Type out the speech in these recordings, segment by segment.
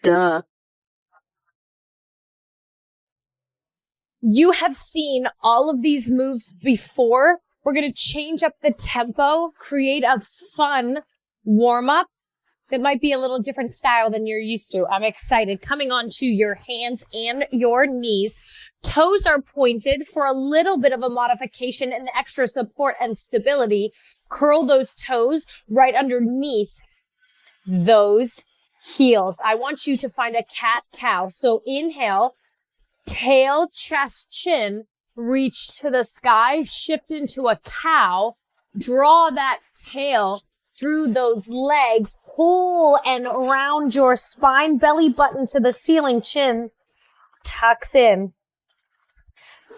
Duh. You have seen all of these moves before. We're going to change up the tempo, create a fun warm-up that might be a little different style than you're used to. I'm excited. Coming onto your hands and your knees. Toes are pointed for a little bit of a modification and extra support and stability. Curl those toes right underneath those heels. I want you to find a cat-cow. So inhale, tail, chest, chin, reach to the sky, shift into a cow, draw that tail through those legs, pull and round your spine, belly button to the ceiling, chin tucks in.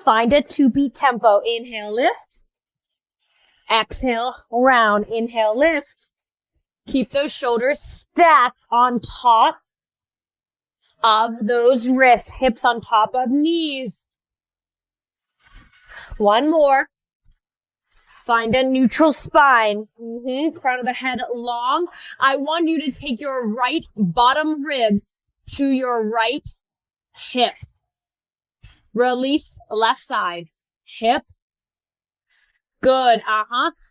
Find a 2-beat tempo. Inhale, lift. Exhale, round. Inhale, lift. Keep those shoulders stacked on top of those wrists, hips on top of knees. One more. Find a neutral spine. Crown of the head long. I want you to take your right bottom rib to your right hip. Release left side. Hip. Good.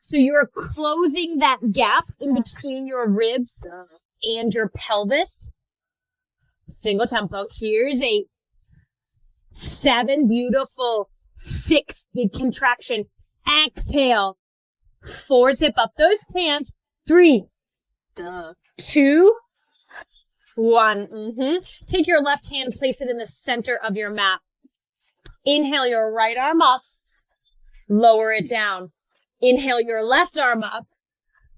So you're closing that gap in between your ribs and your pelvis. Single tempo. Here's 8. 7. Beautiful. 6. Big contraction. Exhale. 4. Zip up those pants. 3. 2. 1. Take your left hand, place it in the center of your mat. Inhale your right arm up. Lower it down. Inhale your left arm up.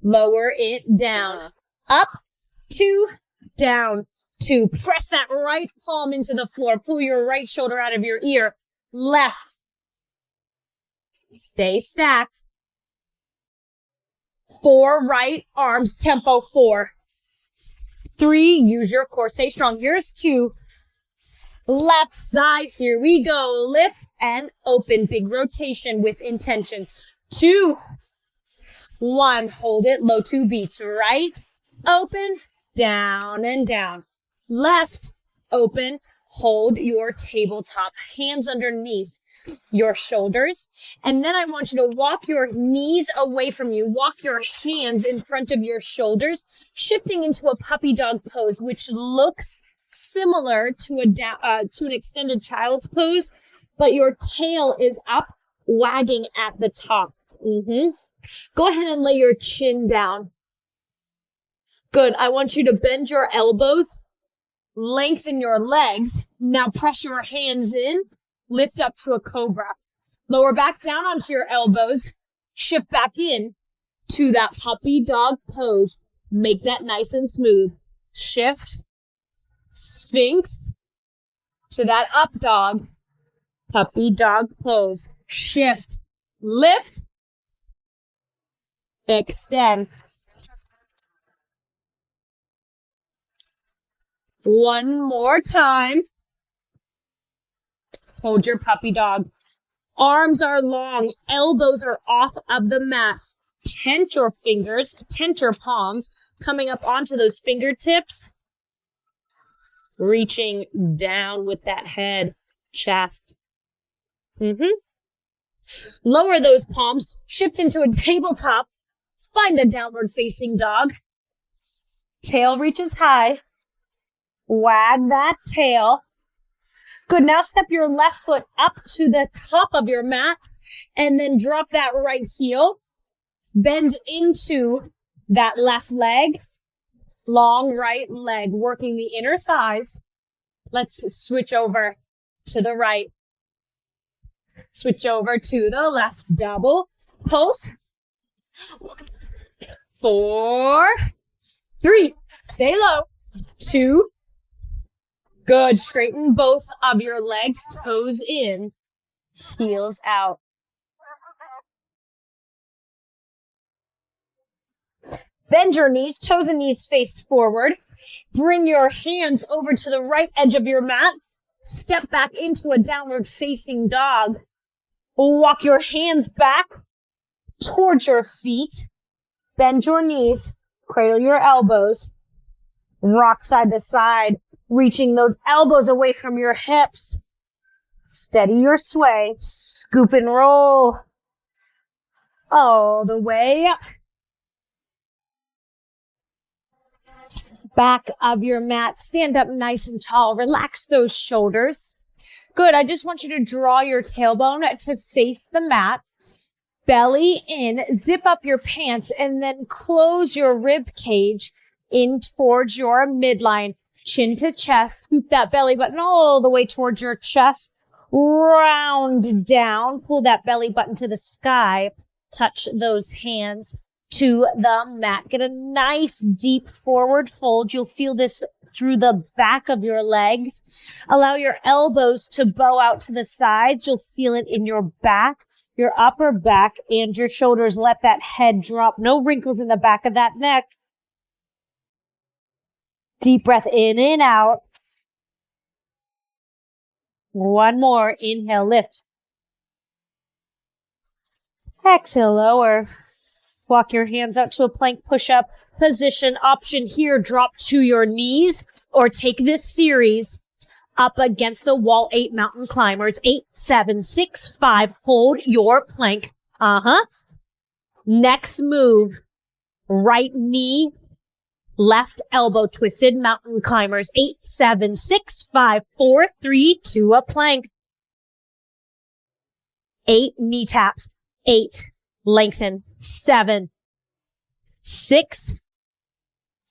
Lower it down. Up, 2, down, 2. Press that right palm into the floor. Pull your right shoulder out of your ear. Left. Stay stacked. 4 right arms, tempo 4. 3, use your core, stay strong. Here's 2. Left side, here we go. Lift and open. Big rotation with intention. 2, 1. Hold it, low 2 beats. Right, open, down and down. Left, open, hold your tabletop. Hands underneath your shoulders. And then I want you to walk your knees away from you. Walk your hands in front of your shoulders, shifting into a puppy dog pose, which looks similar to an extended child's pose, but your tail is up, wagging at the top. Go ahead and lay your chin down. Good. I want you to bend your elbows, lengthen your legs. Now press your hands in, lift up to a cobra. Lower back down onto your elbows, shift back in to that puppy dog pose. Make that nice and smooth. Shift. Sphinx to that up dog, puppy dog pose. Shift, lift, extend. One more time. Hold your puppy dog. Arms are long, elbows are off of the mat. Tent your fingers, tent your palms, coming up onto those fingertips. Reaching down with that head, chest. Lower those palms, shift into a tabletop, find a downward facing dog. Tail reaches high. Wag that tail. Good, now step your left foot up to the top of your mat and then drop that right heel. Bend into that left leg. Long right leg, working the inner thighs. Let's switch over to the right. Switch over to the left. Double pulse. 4, 3, stay low. 2, good. Straighten both of your legs, toes in, heels out. Bend your knees, toes and knees face forward. Bring your hands over to the right edge of your mat. Step back into a downward facing dog. Walk your hands back towards your feet. Bend your knees, cradle your elbows. Rock side to side. Reaching those elbows away from your hips. Steady your sway. Scoop and roll. All the way up. Back of your mat. Stand up nice and tall. Relax those shoulders. Good. I just want you to draw your tailbone to face the mat. Belly in. Zip up your pants and then close your rib cage in towards your midline. Chin to chest. Scoop that belly button all the way towards your chest. Round down. Pull that belly button to the sky. Touch those hands to the mat. Get a nice deep forward fold. You'll feel this through the back of your legs. Allow your elbows to bow out to the sides. You'll feel it in your back, your upper back, and your shoulders. Let that head drop. No wrinkles in the back of that neck. Deep breath in and out. One more. Inhale, lift. Exhale, lower. Walk your hands out to a plank push-up position. Option here, drop to your knees or take this series up against the wall. 8 mountain climbers. 8, 7, 6, 5. Hold your plank. Next move, right knee, left elbow twisted mountain climbers. 8, 7, 6, 5, 4, 3, 2, a plank. 8 knee taps. 8, lengthen. 7, 6,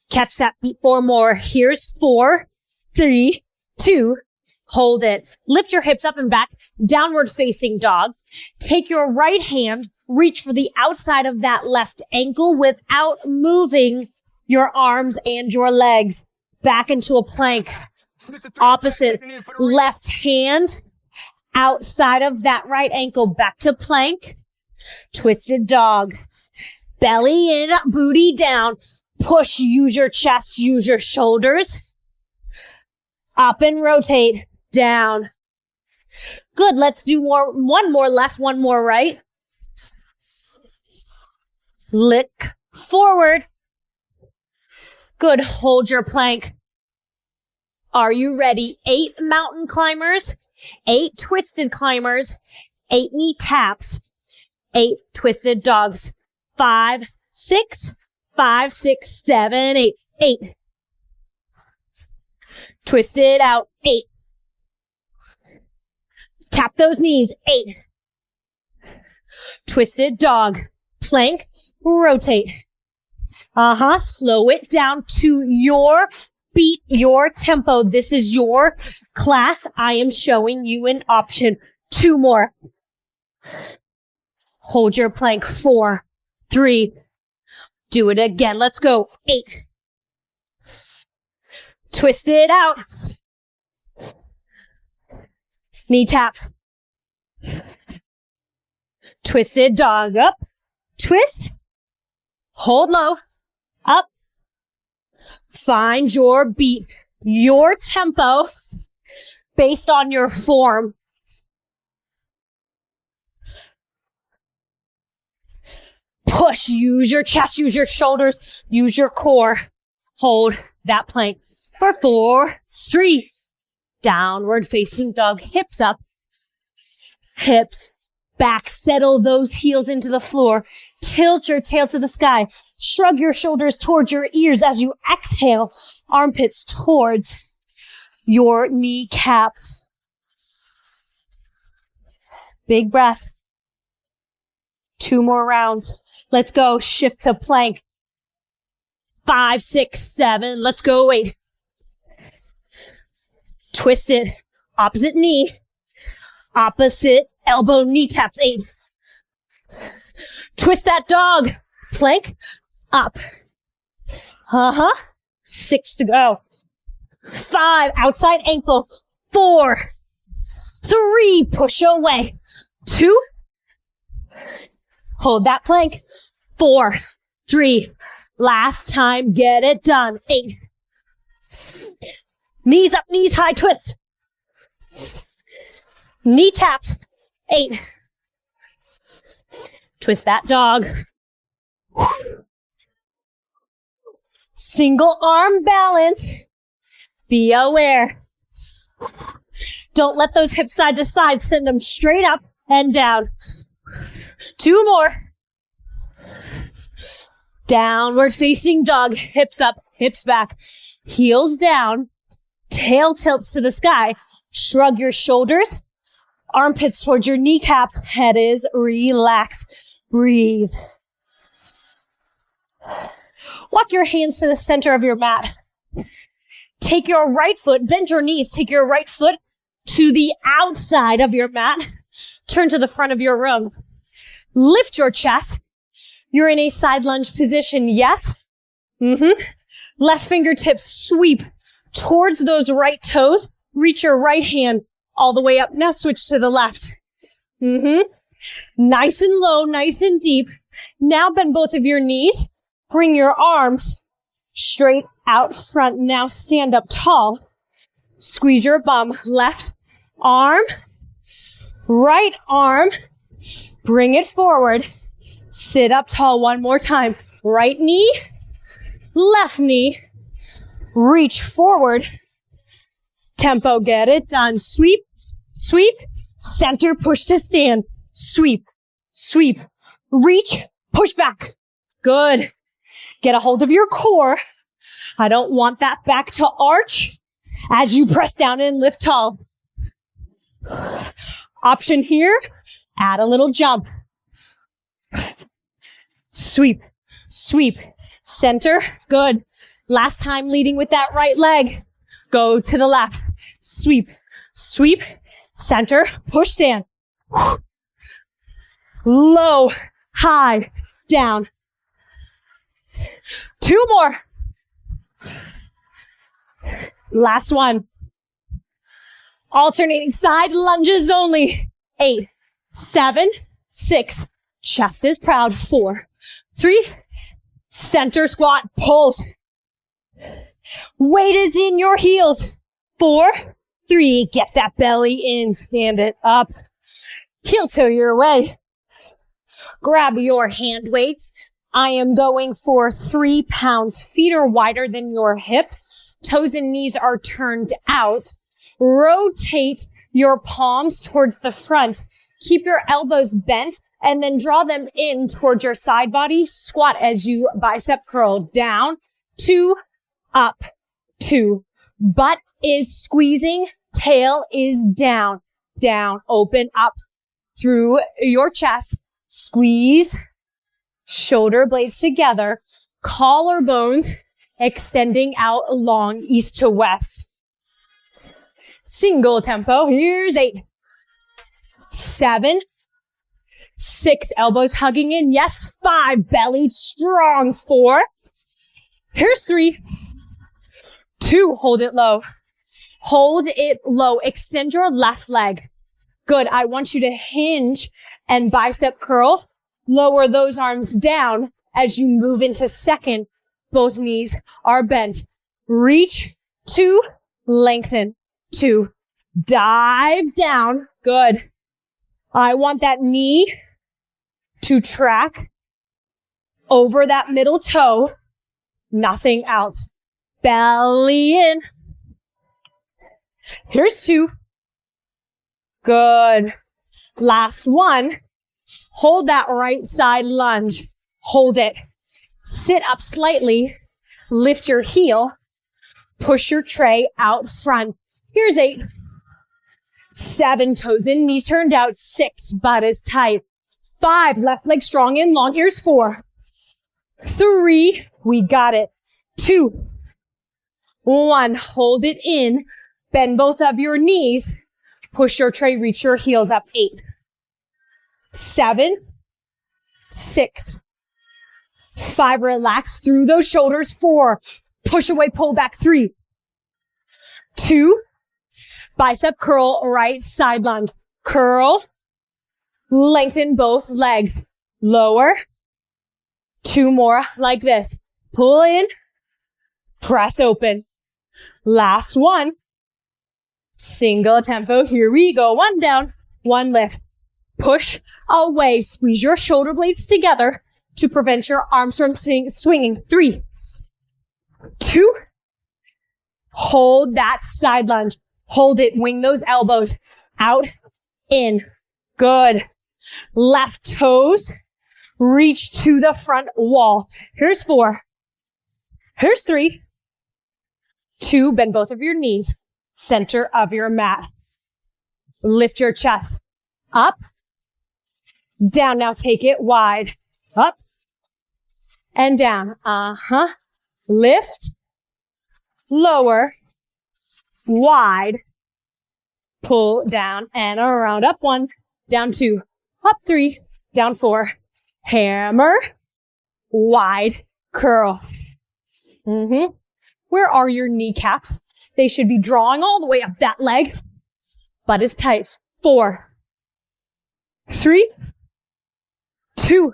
catch that beat. 4 more. Here's 4, 3, 2, hold it. Lift your hips up and back, downward facing dog. Take your right hand, reach for the outside of that left ankle without moving your arms and your legs. Back into a plank. Opposite left hand, outside of that right ankle, back to plank. Twisted dog. Belly in, booty down. Push, use your chest, use your shoulders. Up and rotate. Down. Good. Let's do one more left, one more right. Lick forward. Good. Hold your plank. Are you ready? 8 mountain climbers, 8 twisted climbers, 8 knee taps, 8 twisted dogs. 5, 6, 5, 6, 7, 8, 8. Twist it out. 8. Tap those knees. 8. Twisted dog. Plank. Rotate. Slow it down to your beat, your tempo. This is your class. I am showing you an option. 2 more. Hold your plank. 4, 3. Do it again. Let's go. 8. Twist it out. Knee taps. Twisted dog. Up. Twist. Hold low. Up. Find your beat, your tempo based on your form. Push, use your chest, use your shoulders, use your core. Hold that plank for 4, 3. Downward facing dog, hips up, hips back. Settle those heels into the floor. Tilt your tail to the sky. Shrug your shoulders towards your ears as you exhale. Armpits towards your kneecaps. Big breath. 2 more rounds. Let's go. Shift to plank. 5, 6, 7. Let's go. 8. Twist it. Opposite knee. Opposite elbow, knee taps. 8. Twist that dog. Plank. Up. 6 to go. 5. Outside ankle. 4. 3. Push away. 2. Hold that plank. 4, 3. Last time. Get it done. 8. Knees up, knees high, twist. Knee taps. 8. Twist that dog. Single arm balance. Be aware. Don't let those hips side to side. Send them straight up and down. 2 more. Downward facing dog. Hips up, hips back. Heels down. Tail tilts to the sky. Shrug your shoulders. Armpits towards your kneecaps. Head is relaxed. Breathe. Walk your hands to the center of your mat. Take your right foot, bend your knees. Take your right foot to the outside of your mat. Turn to the front of your room. Lift your chest. You're in a side lunge position, yes? Left fingertips sweep towards those right toes. Reach your right hand all the way up. Now switch to the left. Nice and low, nice and deep. Now bend both of your knees. Bring your arms straight out front. Now stand up tall. Squeeze your bum. Left arm, right arm. Bring it forward. Sit up tall one more time. Right knee, left knee. Reach forward. Tempo, get it done. Sweep, sweep, center, push to stand. Sweep, sweep, reach, push back. Good. Get a hold of your core. I don't want that back to arch as you press down and lift tall. Option here, add a little jump. Sweep, sweep, center. Good. Last time leading with that right leg. Go to the left. Sweep, sweep, center, push stand. Low, high, down. 2 more. Last one. Alternating side lunges only. 8, 7, 6. Chest is proud. 4, 3. Center squat, pulse. Weight is in your heels. 4, 3. Get that belly in. Stand it up. Heel toe your way. Grab your hand weights. I am going for 3 pounds. Feet are wider than your hips. Toes and knees are turned out. Rotate your palms towards the front. Keep your elbows bent and then draw them in towards your side body. Squat as you bicep curl. Down, 2, up, 2. Butt is squeezing. Tail is down, down. Open up through your chest. Squeeze. Shoulder blades together. Collarbones extending out along east to west. Single tempo. Here's 8, 7, 6. Elbows hugging in. Yes. 5. Belly strong. 4. Here's 3, 2. Hold it low. Hold it low. Extend your left leg. Good. I want you to hinge and bicep curl. Lower those arms down as you move into second. Both knees are bent. Reach. 2. Lengthen. 2. Dive down. Good. I want that knee to track over that middle toe. Nothing else. Belly in. Here's 2. Good. Last one. Hold that right side lunge. Hold it. Sit up slightly. Lift your heel. Push your tray out front. Here's 8. 7. Toes in, knees turned out. 6. Butt is tight. 5. Left leg strong and long. Here's 4. 3. We got it. 2. 1. Hold it in. Bend both of your knees. Push your tray. Reach your heels up. 8. 7. 6. 5. Relax through those shoulders. 4. Push away, pull back. 3. 2. Bicep curl, right side lunge. Curl. Lengthen both legs. Lower. 2 more like this. Pull in. Press open. Last one. Single tempo. Here we go. 1 down, 1 lift. Push away. Squeeze your shoulder blades together to prevent your arms from swinging. 3, 2, Hold that side lunge. Hold it. Wing those elbows out, in. Good. Left toes. Reach to the front wall. Here's 4. Here's 3. 2. Bend both of your knees. Center of your mat. Lift your chest. Up. Down. Now take it wide. Up. And down. Lift. Lower. Wide. Pull down and around. Up 1. Down 2. Up 3. Down 4. Hammer. Wide. Curl. Where are your kneecaps? They should be drawing all the way up that leg. Butt is tight. 4. 3. 2.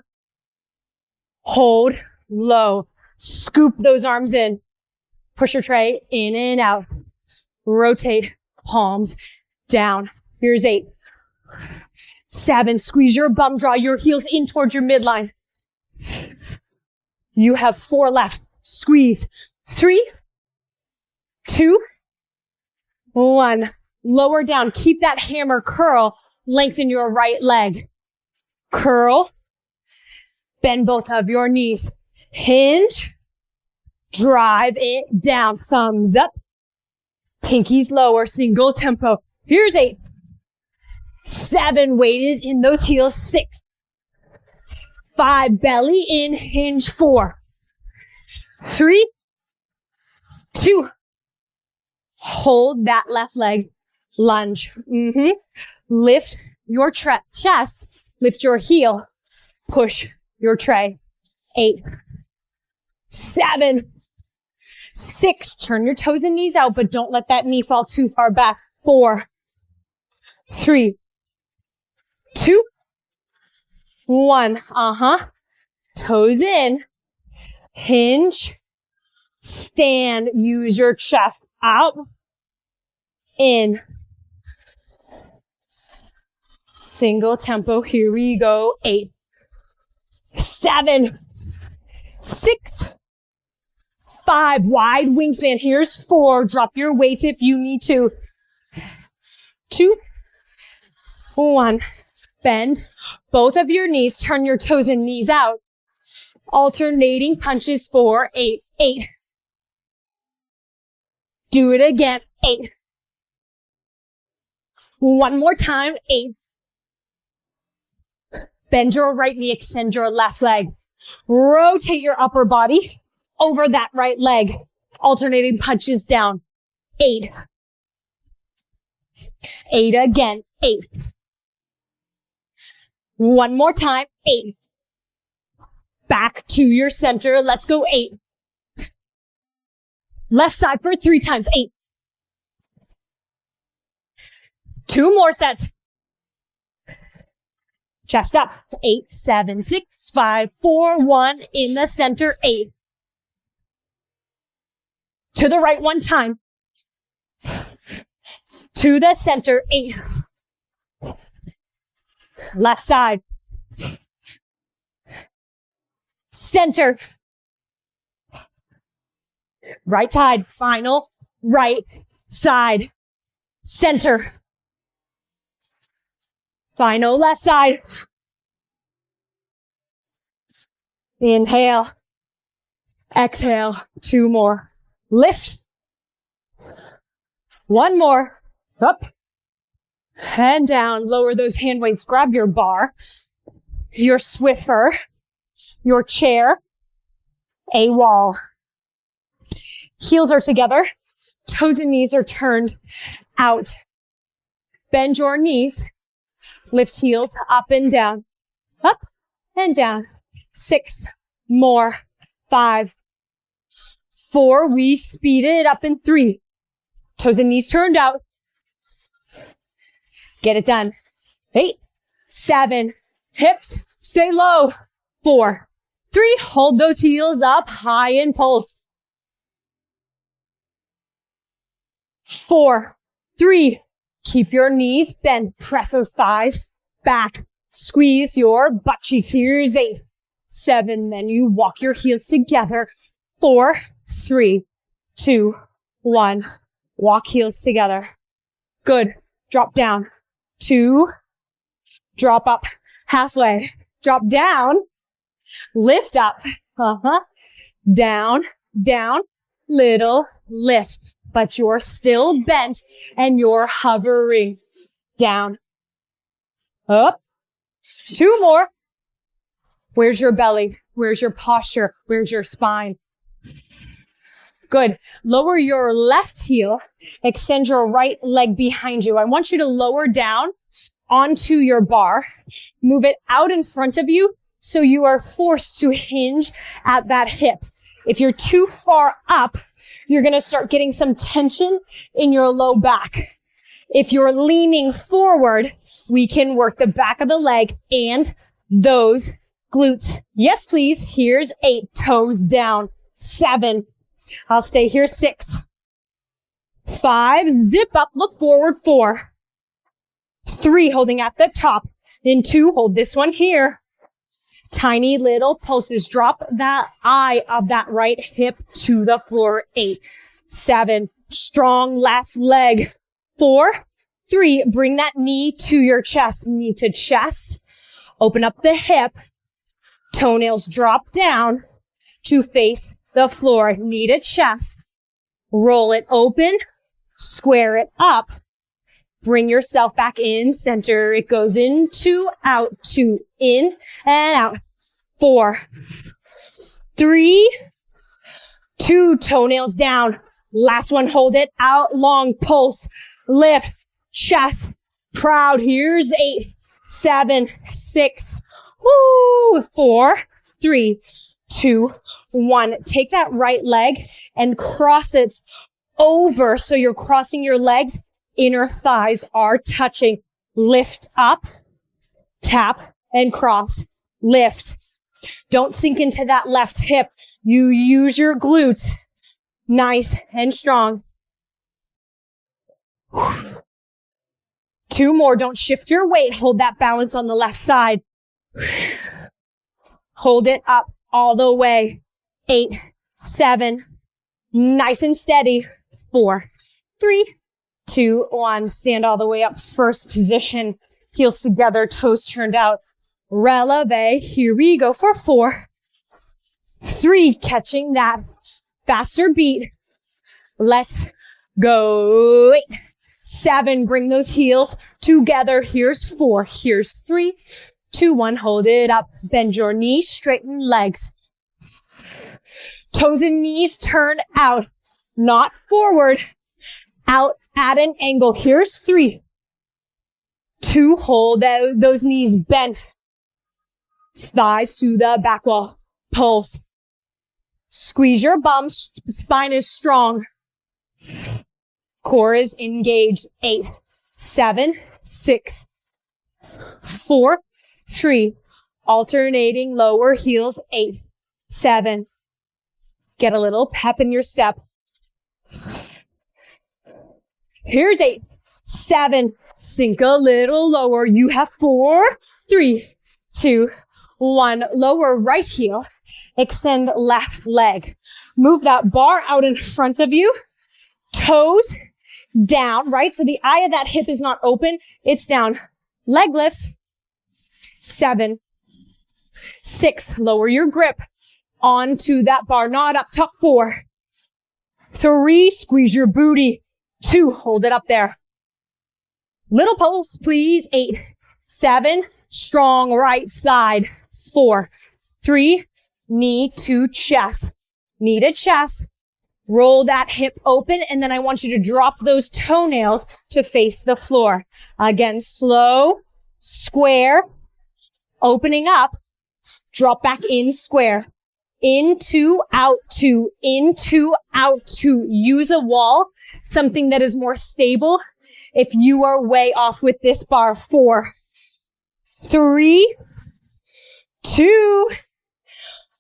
Hold low. Scoop those arms in. Push your tray in and out. Rotate. Palms down. Here's 8. 7. Squeeze your bum. Draw your heels in towards your midline. You have 4 left. Squeeze. 3, 2, 1. Lower down. Keep that hammer curl. Lengthen your right leg. Curl. Bend both of your knees. Hinge. Drive it down. Thumbs up. Pinkies lower. Single tempo. Here's 8. 7. Weight is in those heels. 6. 5. Belly in. Hinge. 4. 3, 2. Hold that left leg. Lunge. Lift your chest. Lift your heel. Push your tray. 8, 7, 6. Turn your toes and knees out, but don't let that knee fall too far back. 4, 3, 2, 1. Toes in. Hinge. Stand. Use your chest. Out. In. Single tempo. Here we go. 8, 7, 6, 5. Wide wingspan. Here's 4. Drop your weights if you need to. 2, 1. Bend both of your knees. Turn your toes and knees out. Alternating punches for 8. 8. Do it again. 8. One more time. 8. Bend your right knee. Extend your left leg. Rotate your upper body over that right leg. Alternating punches down. 8. 8 again. 8. One more time. 8. Back to your center. Let's go. 8. Left side for 3 times. 8. 2 more sets. Chest up. 8, 7, 6, 5, 4, 1. In the center. 8. To the right 1 time. To the center. 8. Left side. Center. Right side. Final. Right side. Center. Final left side. Inhale. Exhale. 2 more. Lift. 1 more. Up. And down. Lower those hand weights. Grab your bar, your Swiffer, your chair, a wall. Heels are together. Toes and knees are turned out. Bend your knees. Lift heels up and down. Up and down. 6 more. 5, 4. We speed it up in 3. Toes and knees turned out. Get it done. 8, 7. Hips stay low. 4, 3. Hold those heels up high and pulse. 4, 3. Keep your knees bent. Press those thighs back. Squeeze your butt cheeks. Here's 8, 7. Then you walk your heels together. 4, 3, 2, 1. Walk heels together. Good. Drop down. 2. Drop up halfway. Drop down. Lift up. Down, down, little lift. But you're still bent and you're hovering. Down. Up. 2 more. Where's your belly? Where's your posture? Where's your spine? Good. Lower your left heel. Extend your right leg behind you. I want you to lower down onto your bar. Move it out in front of you so you are forced to hinge at that hip. If you're too far up, you're going to start getting some tension in your low back. If you're leaning forward, we can work the back of the leg and those glutes. Yes, please. Here's 8. Toes down. 7. I'll stay here. 6. 5. Zip up. Look forward. 4. 3. Holding at the top. In 2. Hold this one here. Tiny little pulses. Drop that eye of that right hip to the floor. 8. 7. Strong left leg. 4. 3. Bring that knee to your chest. Knee to chest. Open up the hip. Toenails drop down to face the floor. Knee to chest. Roll it open. Square it up. Bring yourself back in center. It goes into, out, to, in, and out. 4, 3, 2, toenails down. Last one, hold it out long, pulse, lift, chest, proud. Here's 8, 7, 6, 4, 3, 2, 1. Take that right leg and cross it over. So you're crossing your legs. Inner thighs are touching. Lift up, tap, and cross. Lift. Don't sink into that left hip. You use your glutes. Nice and strong. 2 more. Don't shift your weight. Hold that balance on the left side. Hold it up all the way. 8, 7. Nice and steady. 4, 3, 2, 1. Stand all the way up. First position. Heels together. Toes turned out. Releve. Here we go for 4, 3. Catching that faster beat. Let's go. 8, 7. Bring those heels together. Here's 4. Here's 3, 2, 1. Hold it up. Bend your knees. Straighten legs. Toes and knees turn out. Not forward. Out at an angle. Here's 3, 2. Hold those knees bent. Thighs to the back wall. Pulse. Squeeze your bum. Spine is strong. Core is engaged. 8, 7, 6, 4, 3. Alternating lower heels. 8, 7. Get a little pep in your step. Here's 8, 7. Sink a little lower. You have 4, 3, 2, 1. Lower right heel. Extend left leg. Move that bar out in front of you. Toes down, right? So the eye of that hip is not open. It's down. Leg lifts. 7, 6. Lower your grip onto that bar. Not up top. 4, 3. Squeeze your booty. 2. Hold it up there. Little pulse, please. 8, 7. Strong right side. 4, 3. Knee to chest. Knee to chest. Roll that hip open, and then I want you to drop those toenails to face the floor. Again, slow, square, opening up, drop back in, square. Into, out, to, into, out, to. Use a wall, something that is more stable. If you are way off with this bar. 4, 3, 2.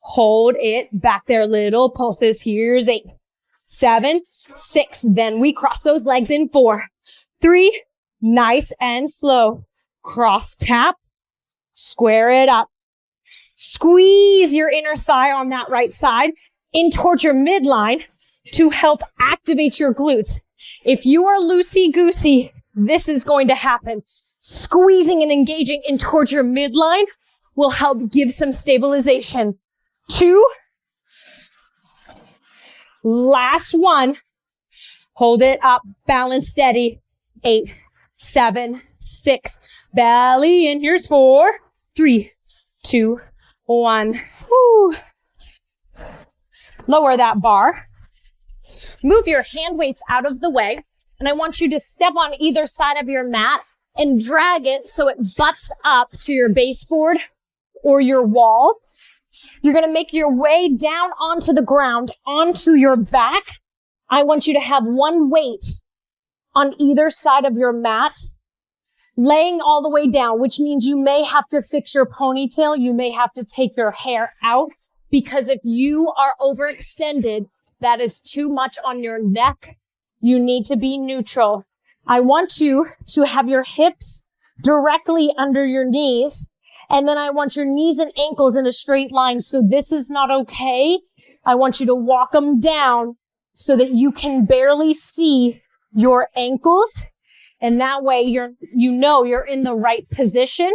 Hold it back there. Little pulses. Here's 8, 7, 6. Then we cross those legs in. 4, 3. Nice and slow. Cross tap. Square it up. Squeeze your inner thigh on that right side in towards your midline. to help activate your glutes. If you are loosey-goosey, this is going to happen. Squeezing and engaging in towards your midline will help give some stabilization. 2. Last one. Hold it up, balance steady. 8, 7, 6. Belly in. Here's 4, 3, 2, 1. Woo. Lower that bar. Move your hand weights out of the way. And I want you to step on either side of your mat and drag it so it butts up to your baseboard or your wall. You're going to make your way down onto the ground, onto your back. I want you to have one weight on either side of your mat, laying all the way down, which means you may have to fix your ponytail. You may have to take your hair out, because if you are overextended, that is too much on your neck. You need to be neutral. I want you to have your hips directly under your knees. And then I want your knees and ankles in a straight line. So this is not okay. I want you to walk them down so that you can barely see your ankles. And that way you're in the right position.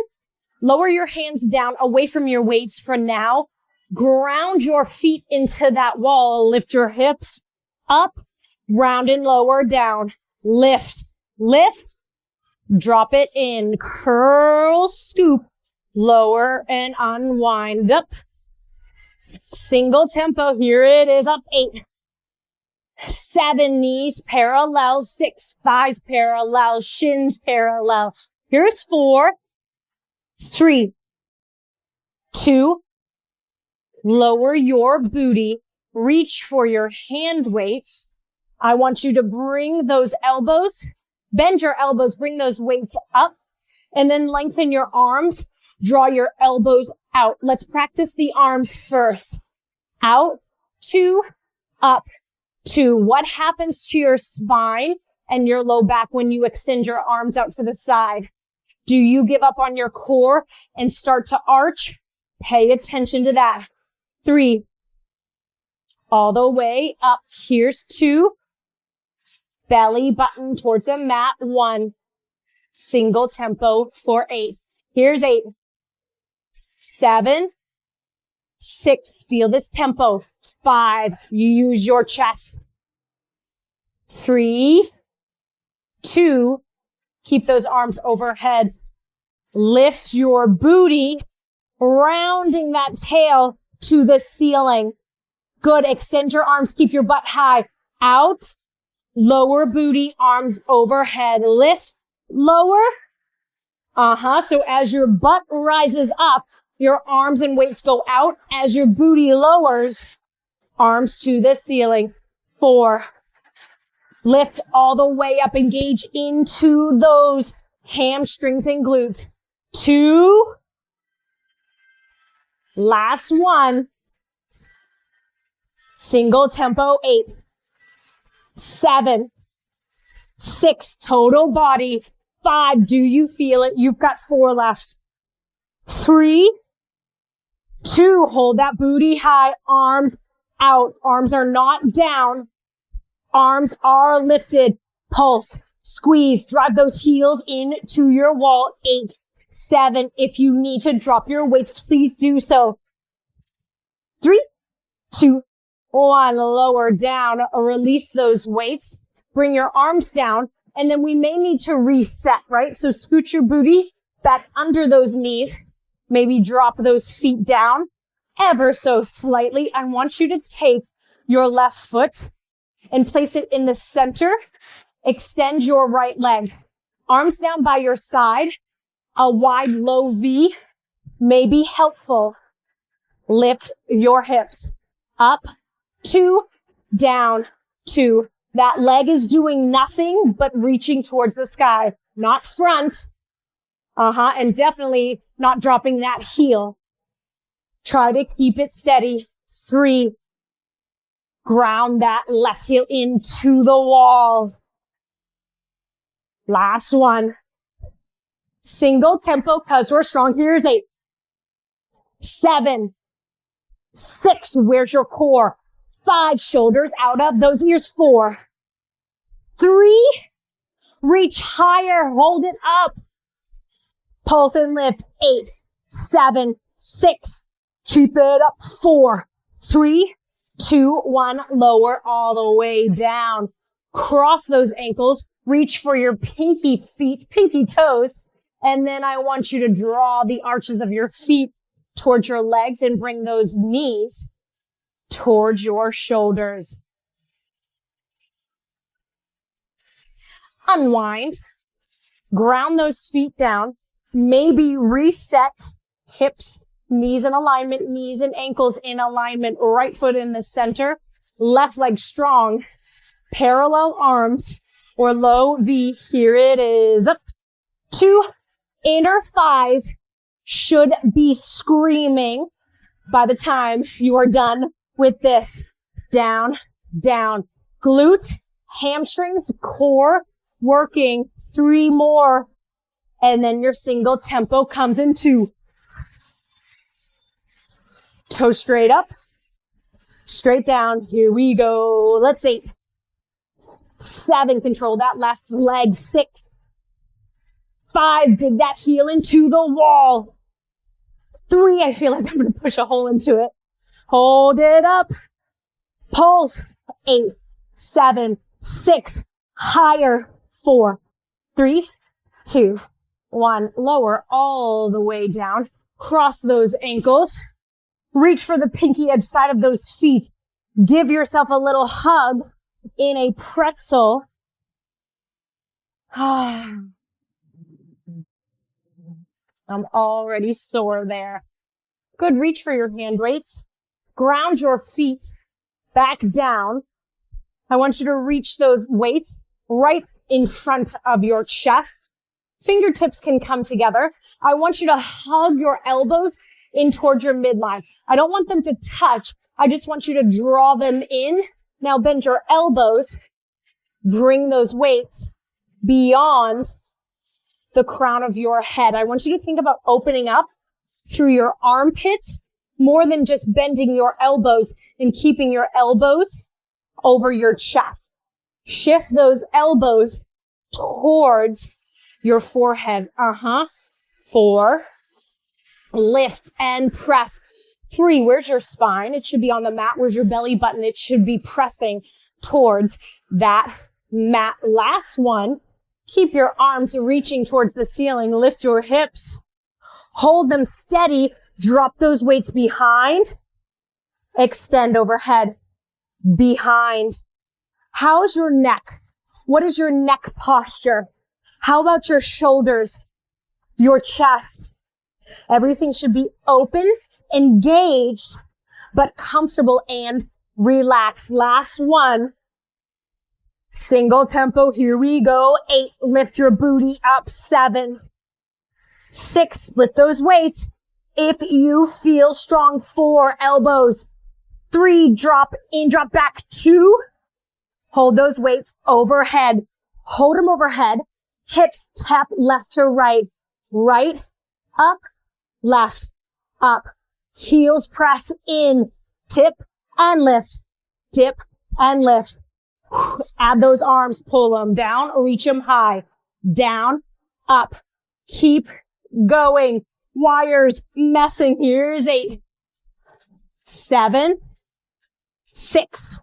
Lower your hands down away from your weights for now. Ground your feet into that wall. Lift your hips up, round and lower, down. Lift, lift, drop it in, curl, scoop, lower and unwind up. Single tempo. Here it is. Up 8, 7, knees parallel, 6, thighs parallel, shins parallel. Here's 4, 3, 2, lower your booty, reach for your hand weights. I want you to bring those elbows, bend your elbows, bring those weights up, and then lengthen your arms. Draw your elbows out. Let's practice the arms first. Out, 2, up, 2. What happens to your spine and your low back when you extend your arms out to the side? Do you give up on your core and start to arch? Pay attention to that. 3, all the way up. Here's 2. Belly button towards the mat. 1, single tempo for 8. Here's 8. 7, 6, feel this tempo. 5, you use your chest. 3, 2, keep those arms overhead. Lift your booty, rounding that tail to the ceiling. Good, extend your arms, keep your butt high. Out, lower booty, arms overhead. Lift, lower. So as your butt rises up, your arms and weights go out. As your booty lowers, arms to the ceiling. 4, lift all the way up, engage into those hamstrings and glutes. 2, last one, single tempo. 8, 7, 6, total body. 5, do you feel it? You've got 4 left. 3, 2, hold that booty high, arms out. Arms are not down. Arms are lifted. Pulse, squeeze, drive those heels into your wall. 8, 7, if you need to drop your weights, please do so. 3, 2, 1, lower down, release those weights. Bring your arms down. And then we may need to reset, right? So scoot your booty back under those knees. Maybe drop those feet down ever so slightly. I want you to take your left foot and place it in the center. Extend your right leg. Arms down by your side. A wide low V may be helpful. Lift your hips. Up, 2, down, 2. That leg is doing nothing but reaching towards the sky, not front. And definitely not dropping that heel. Try to keep it steady. 3, ground that left heel into the wall. Last one. Single tempo because we're strong. Here's 8, 7, 6. Where's your core? 5, shoulders out of those ears. 4, 3, reach higher, hold it up. Pulse and lift. 8, 7, 6, keep it up. 4, 3, 2, 1, lower all the way down. Cross those ankles, reach for your pinky toes, and then I want you to draw the arches of your feet towards your legs and bring those knees towards your shoulders. Unwind, ground those feet down, maybe reset hips, knees in alignment, knees and ankles in alignment, right foot in the center, left leg strong, parallel arms or low V. Here it is. Up. 2, inner thighs should be screaming by the time you are done with this. Down, down. Glutes, hamstrings, core working. 3 more. And then your single tempo comes in 2. Toe straight up, straight down. Here we go. Let's 8, 7, control that left leg. 6, 5, dig that heel into the wall. 3, I feel like I'm going to push a hole into it. Hold it up. Pulse. 8, 7, 6, higher. 4, 3, 2, 1. Lower all the way down. Cross those ankles. Reach for the pinky edge side of those feet. Give yourself a little hug in a pretzel. I'm already sore there. Good. Reach for your hand weights. Ground your feet back down. I want you to reach those weights right in front of your chest. Fingertips can come together. I want you to hug your elbows in towards your midline. I don't want them to touch. I just want you to draw them in. Now bend your elbows. Bring those weights beyond the crown of your head. I want you to think about opening up through your armpits more than just bending your elbows and keeping your elbows over your chest. Shift those elbows towards your forehead. 4, lift and press. 3, where's your spine? It should be on the mat. Where's your belly button? It should be pressing towards that mat. Last one, keep your arms reaching towards the ceiling. Lift your hips. Hold them steady. Drop those weights behind. Extend overhead. Behind. How's your neck? What is your neck posture? How about your shoulders? Your chest? Everything should be open, engaged, but comfortable and relaxed. Last one. Single tempo. Here we go. 8, lift your booty up. 7, 6, split those weights. If you feel strong, 4, elbows. 3, drop in, drop back. 2, hold those weights overhead. Hold them overhead. Hips tap left to right. Right, up, left, up. Heels press in. Tip and lift. Dip and lift. Add those arms. Pull them down. Reach them high. Down, up. Keep going. Wires messing. Here's 8, 7, 6.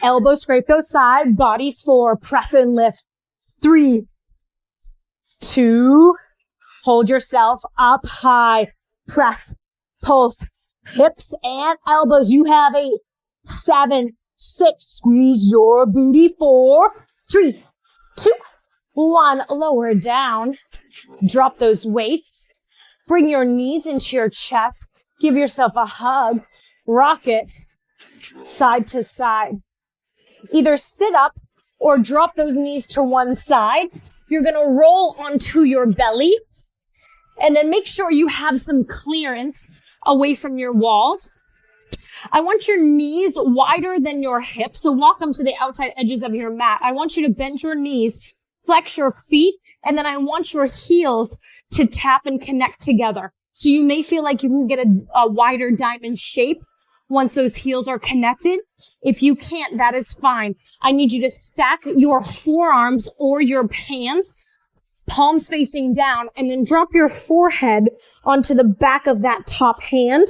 Elbows scrape those side. Bodies 4. Press and lift. 3, 2. Hold yourself up high. Press. Pulse. Hips and elbows. You have 8, 7, 6. Squeeze your booty. 4, 3, 2, 1. Lower down. Drop those weights. Bring your knees into your chest. Give yourself a hug. Rock it side to side. Either sit up or drop those knees to one side. You're going to roll onto your belly and then make sure you have some clearance away from your wall. I want your knees wider than your hips, so walk them to the outside edges of your mat. I want you to bend your knees, flex your feet, and then I want your heels to tap and connect together. So you may feel like you can get a wider diamond shape once those heels are connected. If you can't, that is fine. I need you to stack your forearms or your hands, palms facing down, and then drop your forehead onto the back of that top hand.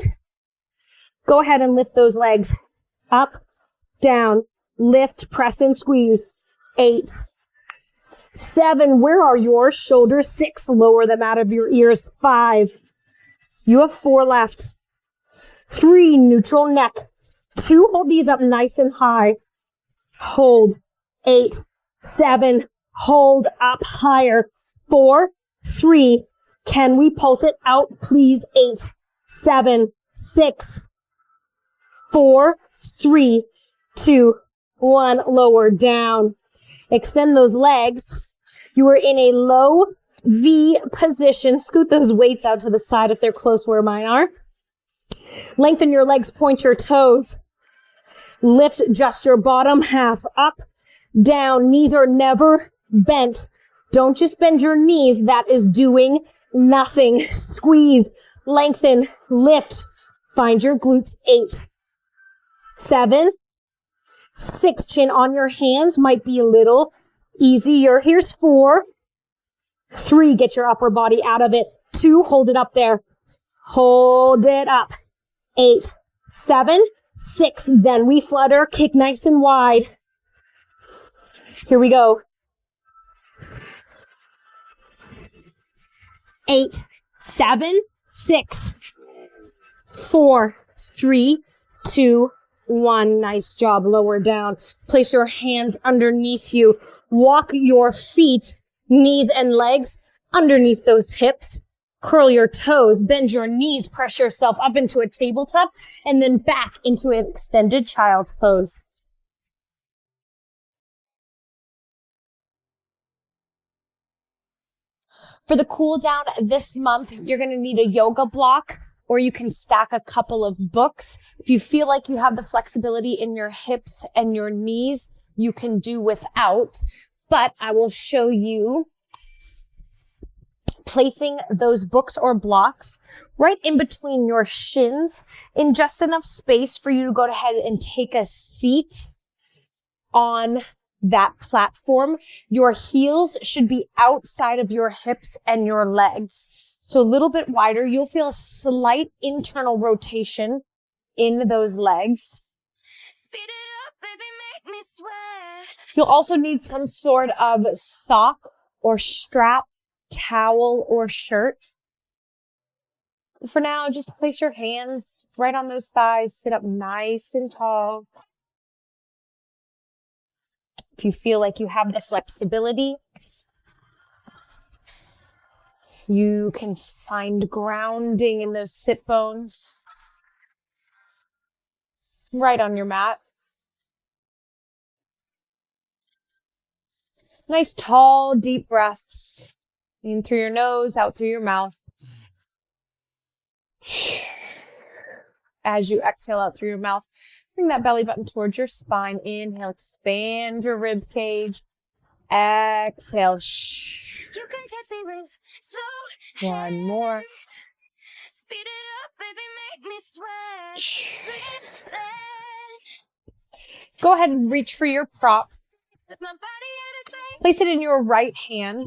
Go ahead and lift those legs up, down, lift, press, and squeeze. 8, 7, where are your shoulders? 6, lower them out of your ears. 5, you have 4 left. 3, neutral neck. 2, hold these up nice and high. Hold. 8, 7, hold up higher. 4, 3, can we pulse it out, please? 8, 7, 6, 4, 3, 2, 1, lower down. Extend those legs. You are in a low V position. Scoot those weights out to the side if they're close where mine are. Lengthen your legs, point your toes. Lift just your bottom half up, down. Knees are never bent. Don't just bend your knees. That is doing nothing. Squeeze, lengthen, lift. Find your glutes. 8, 7, 6, chin on your hands might be a little easier. Here's 4, 3, get your upper body out of it. 2, hold it up there. Hold it up. 8, 7, 6, then we flutter, kick nice and wide. Here we go. 8, 7, 6, 4, 3, 2, 1. Nice job. Lower down. Place your hands underneath you. Walk your feet, knees and legs underneath those hips. Curl your toes, bend your knees, press yourself up into a tabletop, and then back into an extended child's pose. For the cool down this month, you're going to need a yoga block, or you can stack a couple of books. If you feel like you have the flexibility in your hips and your knees, you can do without, but I will show you placing those books or blocks right in between your shins in just enough space for you to go ahead and take a seat on that platform. Your heels should be outside of your hips and your legs. So a little bit wider. You'll feel a slight internal rotation in those legs. Speed it up, baby, make me sweat. You'll also need some sort of sock or strap, towel or shirt. For now, just place your hands right on those thighs. Sit up nice and tall. If you feel like you have the flexibility, you can find grounding in those sit bones right on your mat. Nice, tall, deep breaths. In through your nose, out through your mouth. As you exhale out through your mouth, bring that belly button towards your spine. Inhale, expand your rib cage. Exhale. You can touch me with slow. One more. Speed it up, baby, make me sweat. Go ahead and reach for your prop. Place it in your right hand.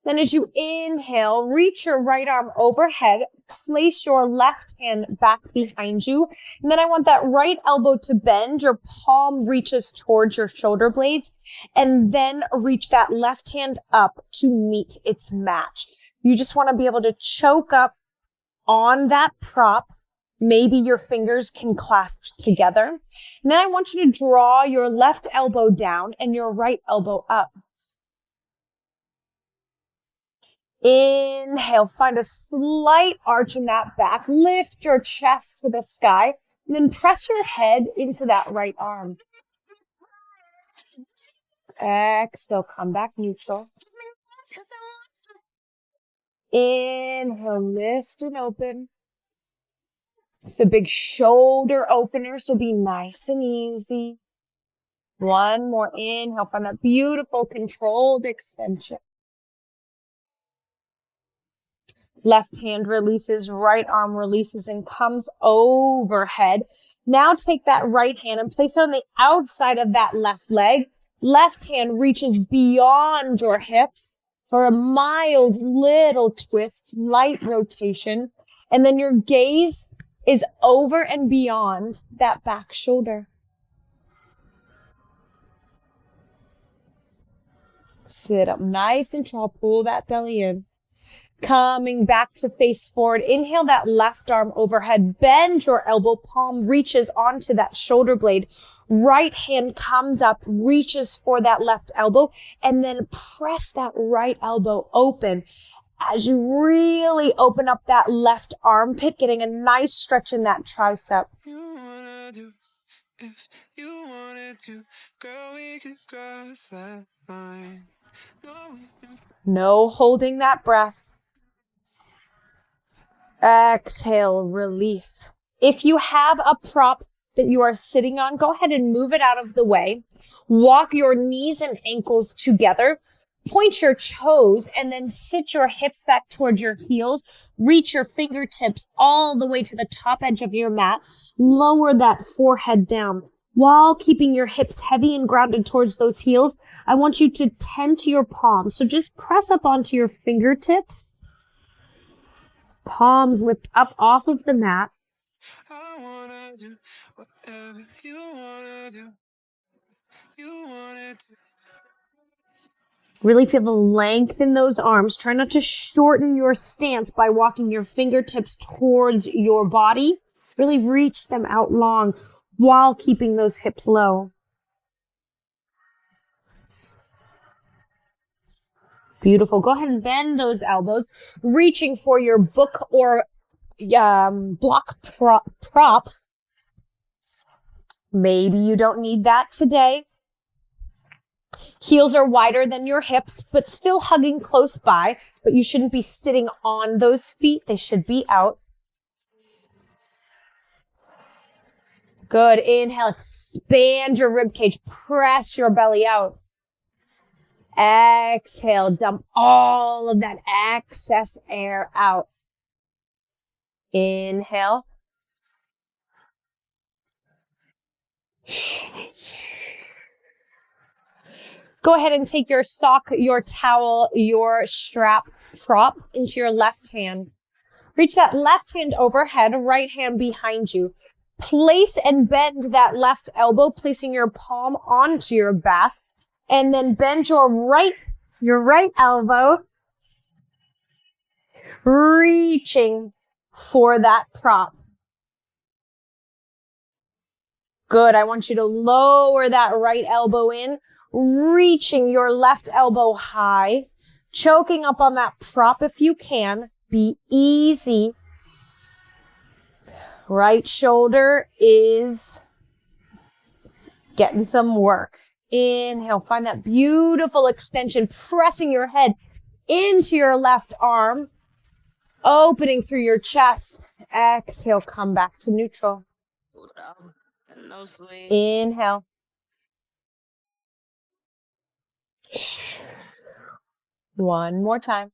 Then as you inhale, reach your right arm overhead, place your left hand back behind you. And then I want that right elbow to bend. Your palm reaches towards your shoulder blades, and then reach that left hand up to meet its match. You just want to be able to choke up on that prop. Maybe your fingers can clasp together. And then I want you to draw your left elbow down and your right elbow up. Inhale, find a slight arch in that back. Lift your chest to the sky, and then press your head into that right arm. Exhale, come back neutral. Inhale, lift and open. It's a big shoulder opener, so be nice and easy. One more inhale, find that beautiful controlled extension. Left hand releases, right arm releases and comes overhead. Now take that right hand and place it on the outside of that left leg. Left hand reaches beyond your hips for a mild little twist, light rotation. And then your gaze is over and beyond that back shoulder. Sit up nice and tall. Pull that belly in. Coming back to face forward. Inhale that left arm overhead. Bend your elbow. Palm reaches onto that shoulder blade. Right hand comes up, reaches for that left elbow, and then press that right elbow open as you really open up that left armpit, getting a nice stretch in that tricep. If you wanted to, girl, we could cross that line. No holding that breath. Exhale, release. If you have a prop that you are sitting on, go ahead and move it out of the way. Walk your knees and ankles together. Point your toes and then sit your hips back towards your heels. Reach your fingertips all the way to the top edge of your mat. Lower that forehead down. While keeping your hips heavy and grounded towards those heels, I want you to tend to your palms. So just press up onto your fingertips. Palms lift up off of the mat. I wanna do whatever you wanna do. You wanna do. Really feel the length in those arms. Try not to shorten your stance by walking your fingertips towards your body. Really reach them out long while keeping those hips low. Beautiful. Go ahead and bend those elbows, reaching for your book or block prop. Maybe you don't need that today. Heels are wider than your hips, but still hugging close by. But you shouldn't be sitting on those feet. They should be out. Good. Inhale. Expand your rib cage. Press your belly out. Exhale. Dump all of that excess air out. Inhale. Go ahead and take your sock, your towel, your strap prop into your left hand. Reach that left hand overhead, right hand behind you. Place and bend that left elbow, placing your palm onto your back. And then bend your right elbow, reaching for that prop. Good. I want you to lower that right elbow in, reaching your left elbow high, choking up on that prop if you can. Be easy. Right shoulder is getting some work. Inhale, find that beautiful extension, pressing your head into your left arm, opening through your chest. Exhale, come back to neutral. Inhale. One more time.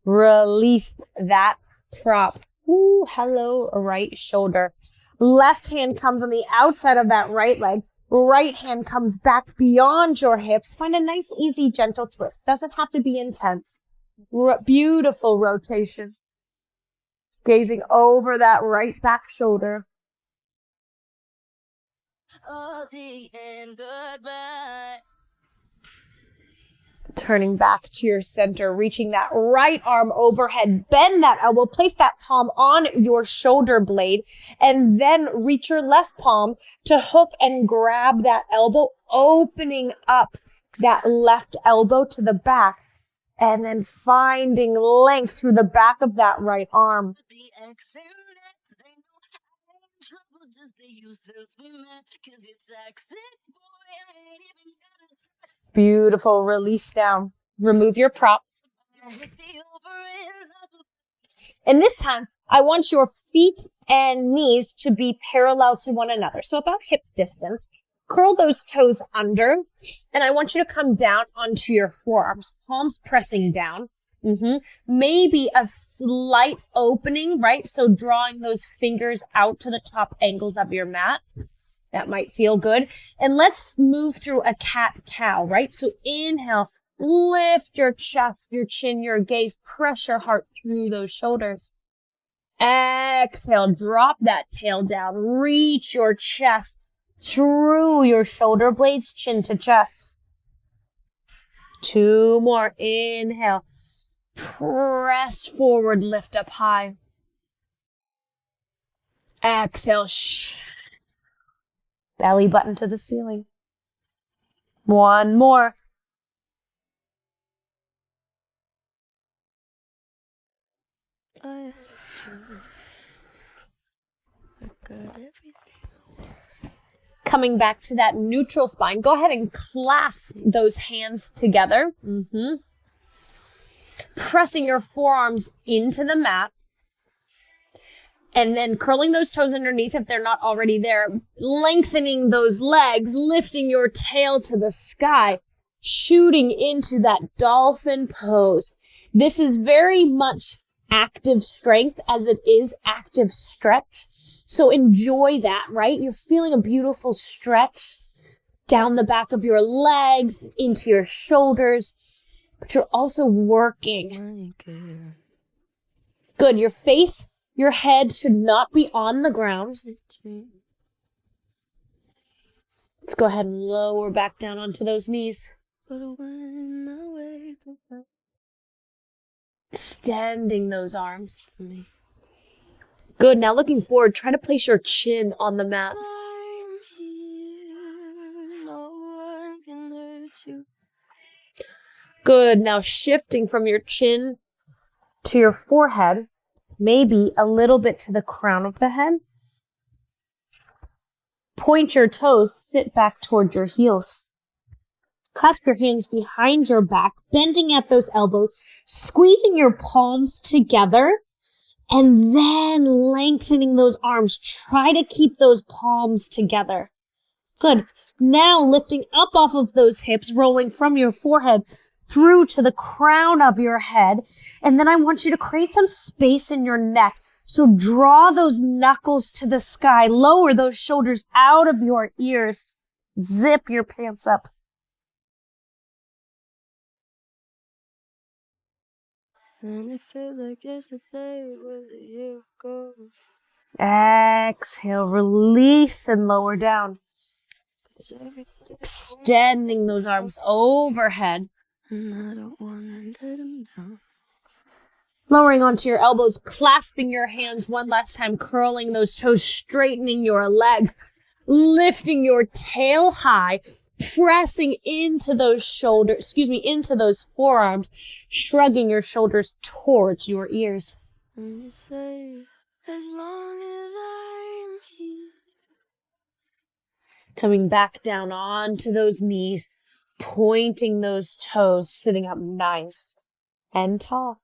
Release that prop. Ooh, hello, right shoulder. Left hand comes on the outside of that right leg. Right hand comes back beyond your hips. Find a nice, easy, gentle twist. Doesn't have to be intense. Beautiful rotation. Gazing over that right back shoulder. And goodbye. Turning back to your center, reaching that right arm overhead, bend that elbow, place that palm on your shoulder blade, and then reach your left palm to hook and grab that elbow, opening up that left elbow to the back, and then finding length through the back of that right arm. Beautiful. Release down. Remove your prop. And this time, I want your feet and knees to be parallel to one another. So about hip distance. Curl those toes under, and I want you to come down onto your forearms, palms pressing down. Maybe a slight opening, right? So drawing those fingers out to the top angles of your mat. That might feel good. And let's move through a cat-cow, right? So inhale, lift your chest, your chin, your gaze, press your heart through those shoulders. Exhale, drop that tail down, reach your chest through your shoulder blades, chin to chest. 2 more, inhale, press forward, lift up high. Exhale, belly button to the ceiling. 1 more. Coming back to that neutral spine, go ahead and clasp those hands together. Pressing your forearms into the mat. And then curling those toes underneath if they're not already there. Lengthening those legs, lifting your tail to the sky, shooting into that dolphin pose. This is very much active strength as it is active stretch. So enjoy that, right? You're feeling a beautiful stretch down the back of your legs, into your shoulders, but you're also working. Good. Your face, your head should not be on the ground. Let's go ahead and lower back down onto those knees. Extending those arms. Good. Now looking forward, try to place your chin on the mat. Good. Now shifting from your chin to your forehead, maybe a little bit to the crown of the head. Point your toes, sit back toward your heels. Clasp your hands behind your back, bending at those elbows, squeezing your palms together, and then lengthening those arms. Try to keep those palms together. Good. Now lifting up off of those hips, rolling from your forehead through to the crown of your head. And then I want you to create some space in your neck. So draw those knuckles to the sky. Lower those shoulders out of your ears. Zip your pants up. And it feels like yesterday was a year ago. Exhale, release and lower down. Extending those arms overhead. And I don't want to let them down. Lowering onto your elbows, clasping your hands one last time, curling those toes, straightening your legs, lifting your tail high, pressing into those into those forearms, shrugging your shoulders towards your ears. And you say, as long as I'm here. Coming back down onto those knees, pointing those toes, sitting up nice and tall.